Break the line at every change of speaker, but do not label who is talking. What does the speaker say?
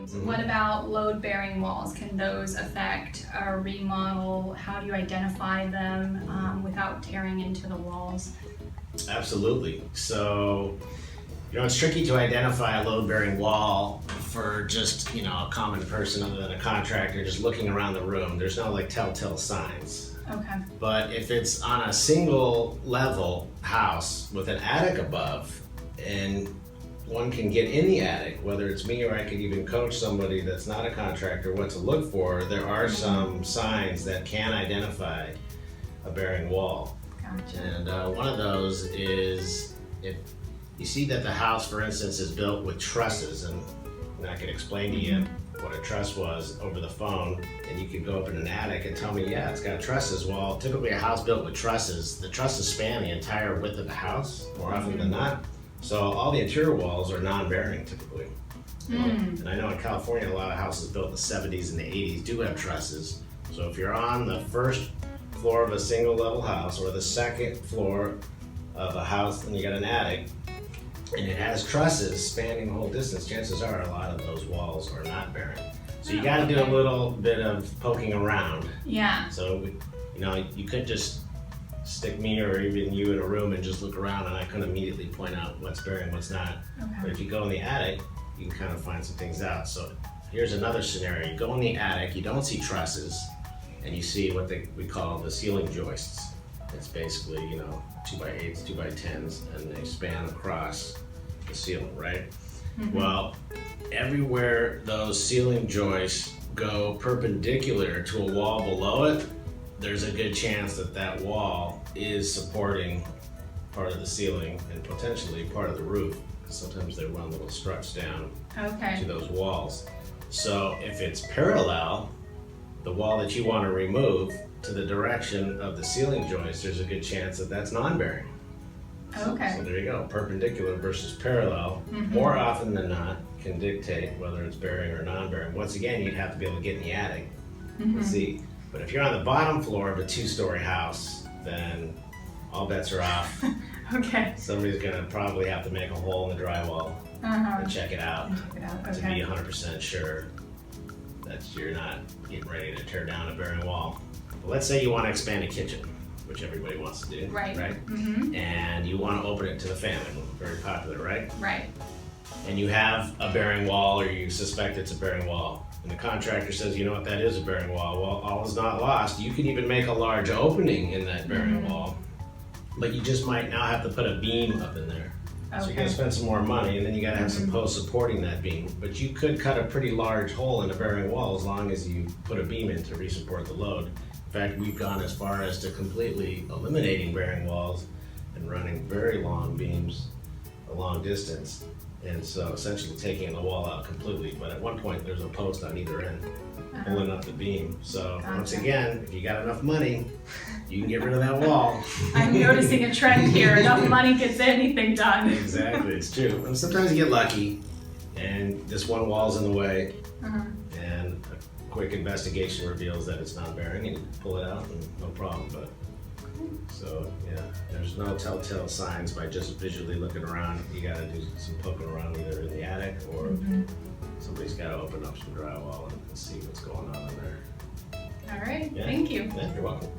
rooms. What about load-bearing walls? Can those affect a remodel? How do you identify them without tearing into the walls?
Absolutely. So, it's tricky to identify a load-bearing wall for just, a common person other than a contractor just looking around the room. There's no like telltale signs.
Okay.
But if it's on a single level house with an attic above, and one can get in the attic, whether it's me or I could even coach somebody that's not a contractor what to look for, there are some signs that can identify a bearing wall.
Gotcha.
And one of those is if you see that the house, for instance, is built with trusses, and I could explain to you what a truss was over the phone, and you could go up in an attic and tell me, yeah, it's got trusses. Well, typically a house built with trusses, the trusses span the entire width of the house, more often than not. So all the interior walls are non-bearing typically. And I know in California, a lot of houses built in the 70s and the 80s do have trusses. So if you're on the first floor of a single level house or the second floor of a house and you got an attic, and it has trusses spanning the whole distance, chances are a lot of those walls are not bearing. So you got to do a little bit of poking around.
Yeah.
So, you could just stick me or even you in a room and just look around, and I couldn't immediately point out what's bearing, what's not.
Okay.
But if you go in the attic, you can kind of find some things out. So here's another scenario. You go in the attic, you don't see trusses, and you see what we call the ceiling joists. It's basically, 2x8s, 2x10s, and they span across the ceiling, right? Well, everywhere those ceiling joists go perpendicular to a wall below it, there's a good chance that that wall is supporting part of the ceiling and potentially part of the roof. Sometimes they run little struts down to those walls. So if it's parallel, the wall that you want to remove to the direction of the ceiling joist, there's a good chance that that's non-bearing.
Okay.
So there you go, perpendicular versus parallel, more often than not, can dictate whether it's bearing or non-bearing. Once again, you'd have to be able to get in the attic and see. But if you're on the bottom floor of a 2-story house, then all bets are off.
Okay.
Somebody's gonna probably have to make a hole in the drywall and check it out to be 100% sure that you're not getting ready to tear down a bearing wall. But let's say you want to expand a kitchen, which everybody wants to do, right? And you want to open it to the family, very popular, right?
Right.
And you have a bearing wall, or you suspect it's a bearing wall, and the contractor says, you know what, that is a bearing wall. Well, all is not lost. You can even make a large opening in that bearing wall, but you just might now have to put a beam up in there. So you're gonna spend some more money, and then you gotta have some posts supporting that beam. But you could cut a pretty large hole in a bearing wall as long as you put a beam in to re-support the load. In fact, we've gone as far as to completely eliminating bearing walls and running very long beams a long distance. And so essentially taking the wall out completely. But at one point, there's a post on either end pulling up the beam. So once again, if you got enough money, you can get rid of that wall.
I'm noticing a trend here. Enough money gets anything done.
Exactly, it's true. And sometimes you get lucky, and this one wall's in the way, and a quick investigation reveals that it's not bearing, and you pull it out, and no problem. But so yeah, there's no telltale signs by just visually looking around. You got to do some poking around either in the attic or somebody's got to open up some drywall and see what's going on in there.
All right,
Yeah.
thank you.
Yeah, you're welcome.